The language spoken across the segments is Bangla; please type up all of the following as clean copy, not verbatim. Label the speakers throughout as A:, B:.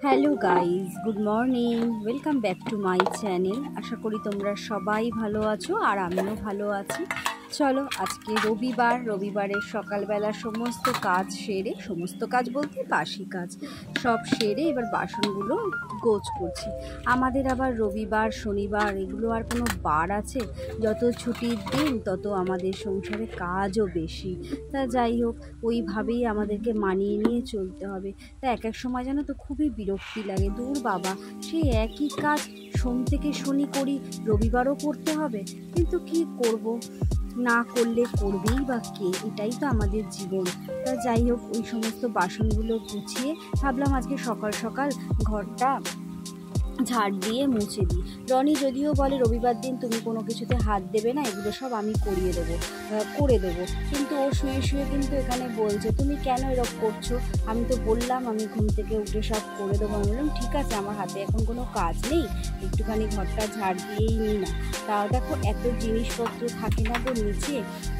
A: Hello guys, good morning, welcome back to my channel. আশা করি তোমরা সবাই ভালো আছো আর আমিও ভালো আছি। চলো, আজকে রবিবারের সকালবেলা সমস্ত কাজ সেরে, সমস্ত কাজ বলতে বাসি কাজ সব সেরে এবার বাসনগুলো গোছ করছি। আমাদের আবার রবিবার শনিবার এগুলো আর কোনো বার আছে? যত ছুটির দিন তত আমাদের সংসারে কাজও বেশি। তা যাই হোক, ওইভাবেই আমাদেরকে মানিয়ে নিয়ে চলতে হবে। তা এক এক সময় জানো তো খুবই বিরক্তি লাগে, দূর বাবা, সেই একই কাজ সোম থেকে শনি করি, রবিবারও করতে হবে। কিন্তু কি করব, না করলে করবেই বা কে, এটাই তো আমাদের জীবন। তা যাই হোক, ওই সমস্ত বাসনগুলো গুছিয়ে ভাবলাম আজকে সকাল সকাল ঘরটা ঝাড় দিয়ে মুছে দিই। রনি যদিও বলে রবিবার দিন তুমি কোনো কিছুতে হাত দেবে না, এগুলো সব আমি করে দেবো, কিন্তু ও শুয়ে শুয়ে কিন্তু এখানে বলছে তুমি কেন এরকম করছো। আমি তো বললাম আমি ঘুম থেকে উঠে সব করে দেবো। আমি বললাম ঠিক আছে, আমার হাতে এখন কোনো কাজ নেই, একটুখানি ঘরটা ঝাড় দিয়েই নিই না। তাও দেখো এত জিনিসপত্র থাকে না তো নিচে,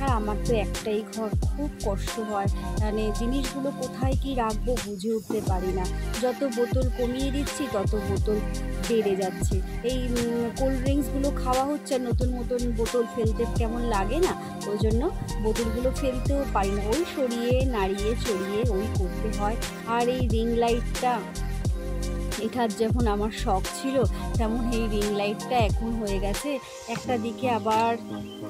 A: আর আমার তো একটাই ঘর, খুব কষ্ট হয়, মানে জিনিসগুলো কোথায় কি রাখবো বুঝে উঠতে পারি না। যত বোতল কমিয়ে দিচ্ছি তত বোতল বেড়ে যাচ্ছে। এই কোল্ড ড্রিঙ্কসগুলো খাওয়া হচ্ছে, নতুন বোতল ফেলতে কেমন লাগে না, ওই জন্য বোতলগুলো ফেলতেও পারি না, ওই সরিয়ে নাড়িয়ে চড়িয়ে ওই করতে হয়। আর এই রিং লাইটটা, এটার যখন আমার শখ ছিল তেমন এই রিং লাইটটা এখন হয়ে গেছে একটা দিকে আবার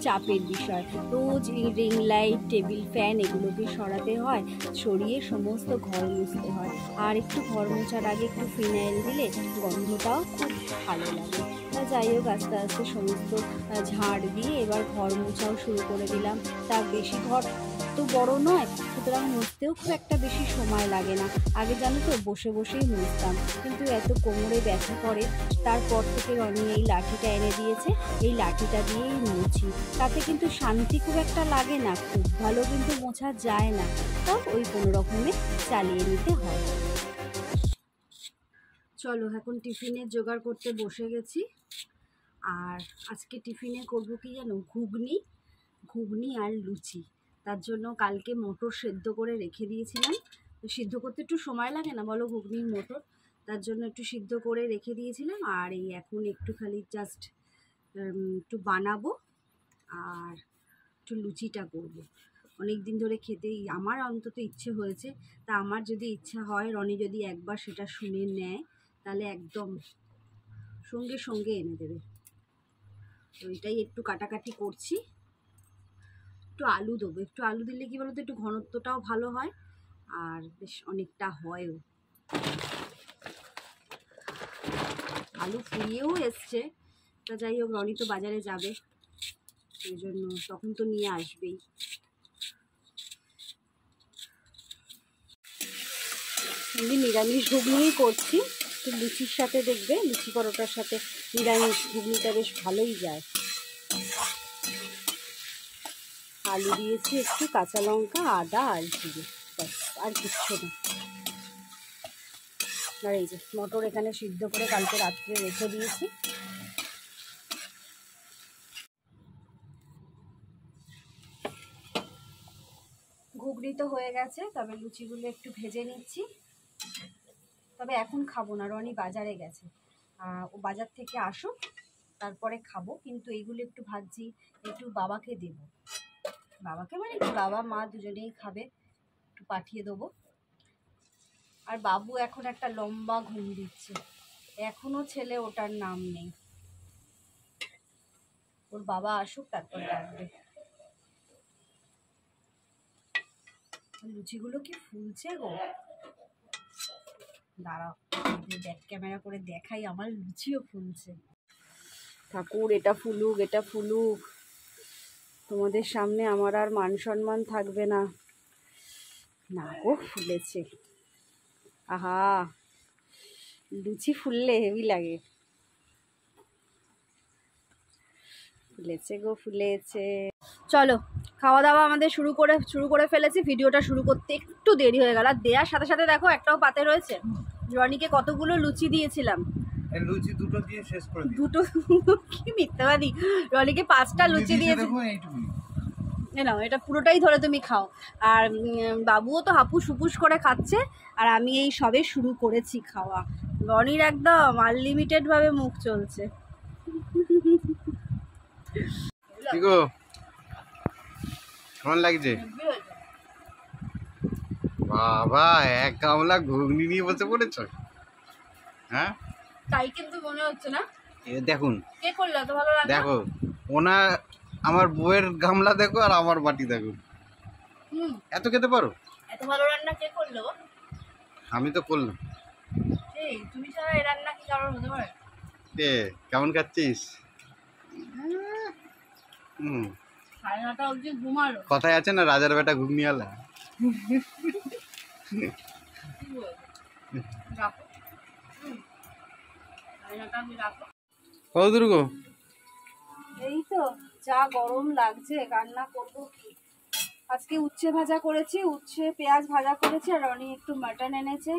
A: চাপের বিষয়। রোজ এই রিং লাইট, টেবিল ফ্যান এগুলোকে সরাতে হয়, সরিয়ে সমস্ত ঘর মুছতে হয়। আর একটু ঘর মোছার আগে একটু ফিনাইল দিলে গন্ধটাও খুব ভালো লাগে। যাই হোক, আস্তে আস্তে সমস্ত ঝাড় দিয়ে এবার ঘর মোছাও শুরু করে দিলাম। তা বেশি ঘর তো বড় নয়, সুতরাং মুছতেও খুব একটা বেশি সময় লাগে না। আগে জানো তো বসে বসেই মুছতাম, কিন্তু এত কোমরে ব্যথা করে, তারপর থেকে রনি এই লাঠিটা এনে দিয়েছে, এই লাঠিটা দিয়েই মুছি। তাতে কিন্তু শান্তি খুব একটা লাগে না, খুব ভালো কিন্তু মোছা যায় না, তাও ওই কোনো রকমে চালিয়ে নিতে হয়। চলো, এখন টিফিনের জোগাড় করতে বসে গেছি। আর আজকে টিফিনে করবো কি জানো, ঘুগনি আর লুচি। তার জন্য কালকে মটর সেদ্ধ করে রেখে দিয়েছিলাম, তো সিদ্ধ করতে একটু সময় লাগে না বলো ঘুগনির মটর, তার জন্য একটু সিদ্ধ করে রেখে দিয়েছিলাম। আর এই এখন একটু খালি জাস্ট একটু বানাবো আর একটু লুচিটা করব। অনেক দিন ধরে খেতেই আমার অন্তত ইচ্ছে হয়েছে। তা আমার যদি ইচ্ছা হয়, রনি যদি একবার সেটা শুনে নেয়, তাহলে একদম সঙ্গে সঙ্গে এনে দেবে। তো এটাই একটু কাটাকাটি করছি। একটু আলু দেবো, একটু আলু দিলে কি বলতো একটু ঘনত্বটাও ভালো হয় আর বেশ অনেকটা হয়ও। আলু ফুরিয়েও এসছে। তা যাই হোক, রনি তো বাজারে যাবে, সেই জন্য তখন তো নিয়ে আসবেই। এমনি নিরামিষ ঘুগনিই করছি, তো লুচির সাথে দেখবে, লুচি পরোটার সাথে নিরামিষ ঘুগনিটা বেশ ভালোই যায়। আলু দিয়েছি, একটু কাঁচা লঙ্কা, আদা আর জিরে, ব্যাস, আর কিচ্ছু না। আর এই যে মটর এখানে সিদ্ধ করে কালকে রাত্রে রেখে দিয়েছি। ঘুগনি তো হয়ে গেছে, তবে লুচিগুলো একটু ভেজে নিচ্ছি। তবে এখন খাবো না, রনি বাজারে গেছে, ও বাজার থেকে আসুক তারপরে খাবো। কিন্তু এইগুলো একটু ভাজছি, একটু বাবাকে দেব, বাবাকে মানে কি বাবা মা দুজনেই খাবে, একটু পাঠিয়ে দেবো। আর বাবু এখন একটা লম্বা ঘুম দিচ্ছে, এখনো ছেলে ওটার নাম নেই। ওর বাবা আসুক তারপর ডাকবে। লুচিগুলো কি ফুলছে গো, দাঁড়াও ব্যাক ক্যামেরা করে দেখাই, আমার লুচিও ফুলছে। ঠাকুর এটা ফুলুক, এটা ফুলুক, তোমাদের সামনে আমার আর মান সম্মান থাকবে না। না গো, ফুলেছে, আহা, লুচি ফুললে হেভি লাগে। ফুলেছে গো, ফুলেছে। চলো, খাওয়া দাওয়া আমাদের শুরু করে ফেলেছি। ভিডিওটা শুরু করতে একটু দেরি হয়ে গেল, আর দেওয়ার সাথে সাথে দেখো একটাও পাতে রয়েছে। রনিকে কতগুলো লুচি দিয়েছিলাম,
B: লুচি দুটো দিয়ে শেষ করে দিই।
A: দুটো কি মিথ্যাবাদী, রনিকে 5টা লুচি দিয়েছি। নাও এটা পুরোটাই ধরে তুমি খাও। আর বাবুও তো হাপুস হুপুস করে খাচ্ছে, আর আমি এই সবে শুরু করেছি খাওয়া। রনির একদম আনলিমিটেডভাবে মুখ চলছে।
C: কি গো কেমন লাগছে? বাবা এক গামলা ঘুগনি নিয়ে বসে পড়েছ। হ্যাঁ
A: তাই কিন্তু মনে হচ্ছে না।
C: এ দেখুন,
A: কে করলো এত ভালো রান্না?
C: দেখো ওনা আমার বউয়ের গামলা দেখো আর আমার বাটি দেখো, এত খেতে পারো?
A: এত ভালো রান্না কে করলো?
C: আমি তো করলাম।
A: এই তুমি ছাড়া এই রান্না কি কারোর হতে পারে?
C: এ কেমন খাচ্ছিস? হুম,
A: 9:30 অবধি ঘুমালো।
C: কথায় আছে না রাজার বেটা ঘুগনিওয়ালা।
A: রাখো। 9:30 অবধি রাখো।
C: কত দূর গো?
A: এই তো যা গরম লাগছে, রান্না করবো কি। আজকে উচ্ছে ভাজা করেছি, উচ্ছে পেঁয়াজ ভাজা করেছি, আর রনি একটু মাটন এনেছে।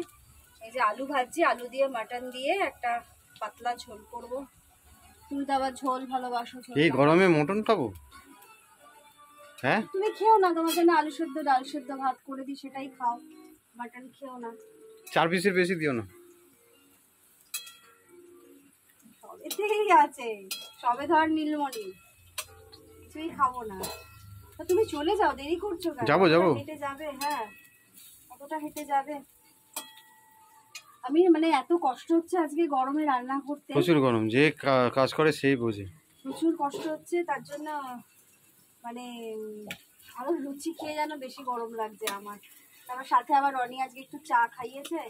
A: এই যে আলু ভাজছি, আলু দিয়ে মাটন দিয়ে একটা পাতলা ঝোল করব। তুমি তো আবার ঝোল ভালোবাসো। ঝোল
C: এই গরমে মটন খাবো? হ্যাঁ
A: তুমি খেও না, তোমার জন্য আলু সেদ্ধ ডাল সেদ্ধ ভাত করে দিই, সেটাই খাও। মাটন খেও না।
C: 4 পিসের বেশি দিও না।
A: সবেতেই আছে, সবে ধর নীলমণি, কিছুই খাবো না। তা তুমি চলে যাও, দেরি করছো কেন?
C: যাবো।
A: হেঁটে যাবে? হ্যাঁ, কতটা হেঁটে যাবে? আমি মানে এত কষ্ট হচ্ছে আজকে গরমে রান্না করতে,
C: প্রচুর গরম, যে কাজ করে সেই বোঝে।
A: প্রচুর কষ্ট হচ্ছে, তার জন্য মানে আরো লুচি খেয়ে যেন বেশি গরম লাগছে আমার। তারপর সাথে আবার রনি আজকে একটু চা খাইয়েছে,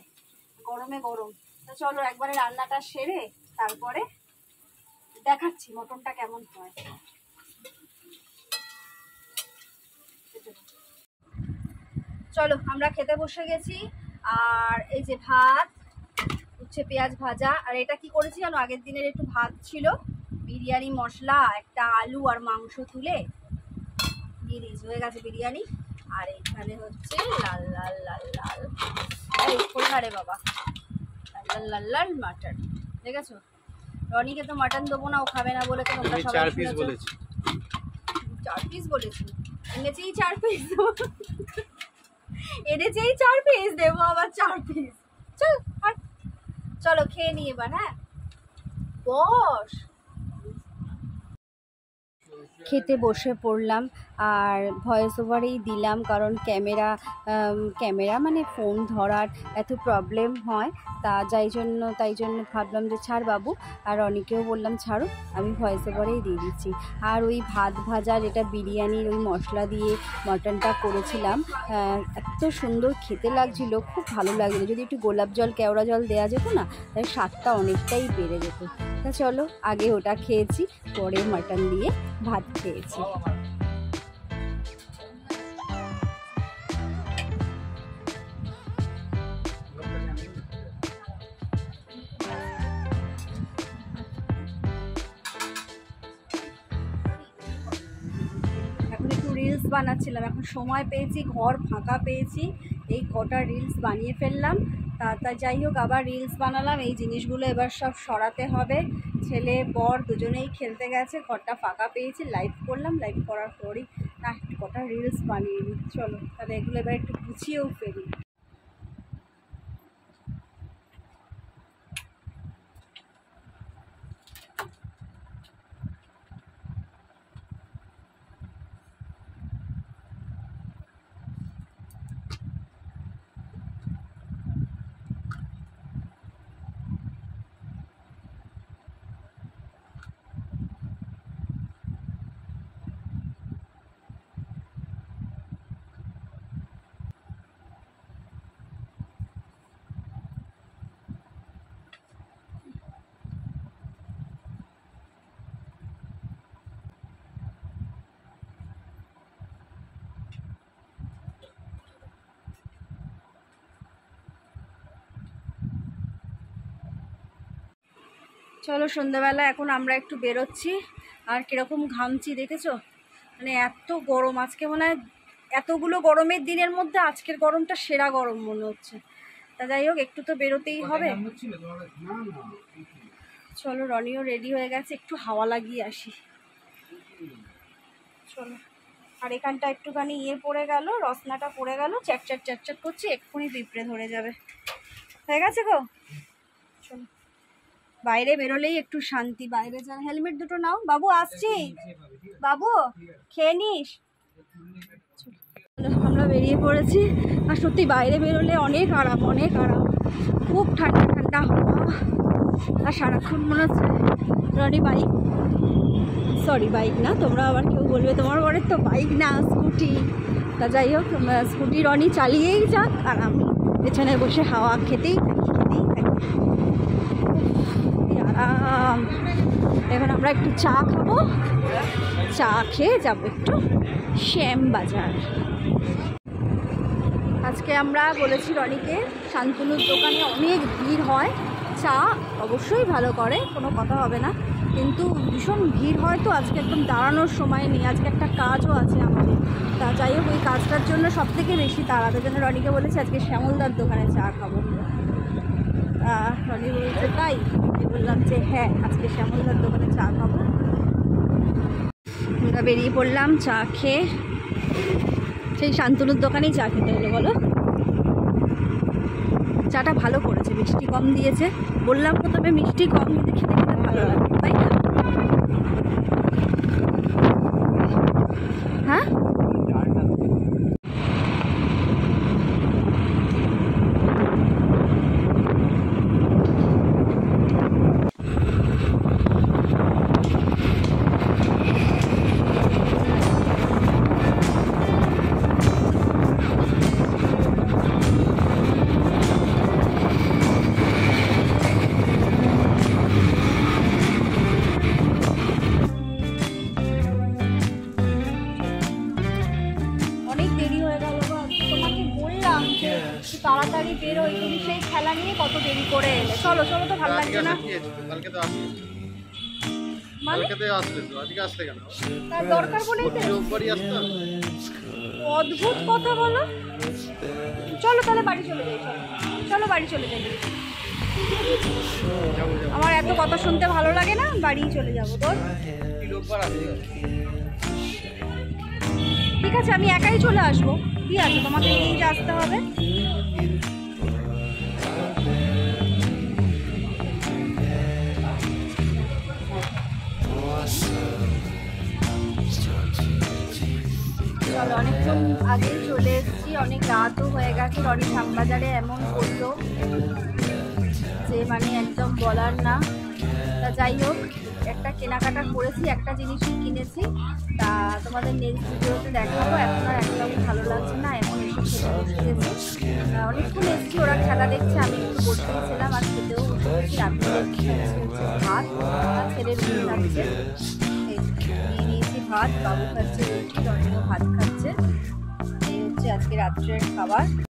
A: গরমে গরম। তো চলো একবারে রান্নাটা সেরে তারপরে দেখাচ্ছি মটনটা কেমন হয়। চলো আমরা খেতে বসে গেছি। আর এই যে ভাত, উচ্ছে পেঁয়াজ ভাজা, আর এটা কি করেছি জানো, আগের দিনের একটু ভাত ছিল, বিরিয়ানি মশলা, একটা আলু আর মাংস তুলে দিয়ে দিয়েছি, হয়ে গেছে বিরিয়ানি। আর এইখানে হচ্ছে লাল লাল লাল লাল, এই কোথারে বাবা, লাল লাল লাল মাটন, ঠিক আছে। রনিকে তো মাটন দেবো না, ও খাবে না বলে, তো তোমরা
C: আমি
A: সবাই
C: 4 পিস
A: শুনেছো।
C: বলেছি।
A: 4 পিস বলেছি, এনেছেই 4 পিস দেবো, এনেছেই 4 পিস দেবো, আবার 4 পিস। চল হাট, চলো খেয়ে নিয়ে এবার। হ্যাঁ বস, খেতে বসে পড়লাম। আর ভয়েস ওভারেই দিলাম, কারণ ক্যামেরা মানে ফোন ধরার এত প্রবলেম হয়, তাই জন্য ভাবলাম যে ছাড় বাবু। আর অনেকেও বললাম ছাড়ো, আমি ভয়েস ওভারেই দিয়ে দিচ্ছি। আর ওই ভাত ভাজা, যেটা বিরিয়ানির ওই মশলা দিয়ে মটনটা করেছিলাম, এত সুন্দর খেতে লাগছিল, খুব ভালো লাগছিলো। যদি একটু গোলাপ জল কেওড়া জল দেওয়া যেত না, তাহলে স্বাদটা অনেকটাই বেড়ে যেত। তা চলো আগে ওটা খেয়েছি, পরে মাটন দিয়ে ভাত খেয়েছি। এখন একটু রিলস বানাচ্ছিলাম, এখন সময় পেয়েছি, ঘর ফাঁকা পেয়েছি, এই কটা রিলস বানিয়ে ফেললাম। তা যাই হোক, আবার রিলস বানালাম। এই জিনিসগুলো এবার সব সরাতে হবে। ছেলে বর দুজনেই খেলতে গেছে, ঘরটা ফাঁকা পেয়েছি, লাইভ করলাম, লাইভ করার পরই না কটা রিলস বানিয়ে নিই। চলো তাহলে এগুলো এবার একটু গুছিয়েও ফেলি। চলো সন্ধ্যাবেলা এখন আমরা একটু বেরোচ্ছি। আর কীরকম ঘামছি দেখেছো, মানে এত গরম আজকে, মনে হয় এতগুলো গরমের দিনের মধ্যে আজকের গরমটা সেরা গরম মনে হচ্ছে। তা যাই হোক, একটু তো বেরোতেই হবে। চলো রনিও রেডি হয়ে গেছে, একটু হাওয়া লাগিয়ে আসি। চলো আর এখানটা একটুখানি পড়ে গেল, রসনাটা পড়ে গেল, চ্যাটচ্যাট চ্যাটচ্যাট করছি, এক্ষুনি পিঁপড়ে ধরে যাবে। হয়ে গেছে গো, চলো বাইরে বেরোলেই একটু শান্তি। বাইরে যান, হেলমেট দুটো নাও বাবু, আসছি বাবু, খেয়ে নিস। আমরা বেরিয়ে পড়েছি, আর সত্যি বাইরে বেরোলে অনেক আরাম, অনেক আরাম, খুব ঠান্ডা ঠান্ডা হাওয়া। আর সারাক্ষণ মনে হচ্ছে রনি বাইক, সরি বাইক না, তোমরা আবার কেউ বলবে তোমার ঘরের তো বাইক না স্কুটি, তা যাই হোক স্কুটি রনি চালিয়েই যাক আর আমি পেছনে বসে হাওয়া খেতেই থাকি। আরাম। এখন আমরা একটু চা খাবো, চা খেয়ে যাবো একটু শ্যামবাজার। আজকে আমরা বলেছি রনিকে, শান্তনুর দোকানে অনেক ভিড় হয়, চা অবশ্যই ভালো করে, কোনো কথা হবে না, কিন্তু ভীষণ ভিড় হয়, তো আজকে একদম দাঁড়ানোর সময় নেই, আজকে একটা কাজও আছে আমাদের। তা যাই হোক ওই কাজটার জন্য সব থেকে বেশি তাড়াতাড়ি জন্য রনিকে বলেছি আজকে শ্যামলদার দোকানে চা খাবো। রনি বলছে তাই, আমি বললাম যে হ্যাঁ আজকে শ্যামলদার দোকানে চা খাবো। আমরা বেরিয়ে পড়লাম চা খেয়ে, সেই শান্তনুর দোকানেই চা খেতে হলো। বলো, চাটা ভালো করেছে, মিষ্টি কম দিয়েছে, বললাম প্রথমে মিষ্টি কম, কিন্তু খেতে খেতে ভালো লাগে, তাই না? হ্যাঁ তাড়াতাড়ি বেরোই, তুমি সেই খেলা নিয়ে কত দেরি করে এলে। চলো চলো, তো ভালো লাগছে না। তার দরকার বলেই অদ্ভুত কথা বলো। চলো তাহলে বাড়ি চলে যাই, চলো বাড়ি চলে যাই। আমার এত কথা শুনতে ভালো লাগে না, বাড়ি চলে যাবো। তোর ঠিক আছে, আমি একাই চলে আসবো, কি আছে তোমাকে নিয়ে যে আসতে হবে? চলো, অনেকক্ষণ আগেই চলে এসেছি, অনেক রাতও হয়ে গেছে। রনি শ্যামবাজারে এমন করলো যে মানে একদম বলার না। তা যাই হোক, একটা কেনাকাটা করেছি, একটা জিনিসই কিনেছি, তা তোমাদের নেক্সট ভিডিওতে দেখাবো। এখন আর একদম ভালো লাগছে না, এমন এসে খেতে বসে গেছে। অনেকক্ষণ এসেছি, ওরা খেলা দেখছে, আমি একটু বসেছিলাম আর খেতেও বসেছি। রাত্রে হচ্ছে ভাত, আর ছেলের ঘুম লাগছে, নিয়ে নিয়েছি ভাত, বাবু খাচ্ছে রুটি, রনিও ভাত খাচ্ছে। এই হচ্ছে আজকে রাত্রের খাবার।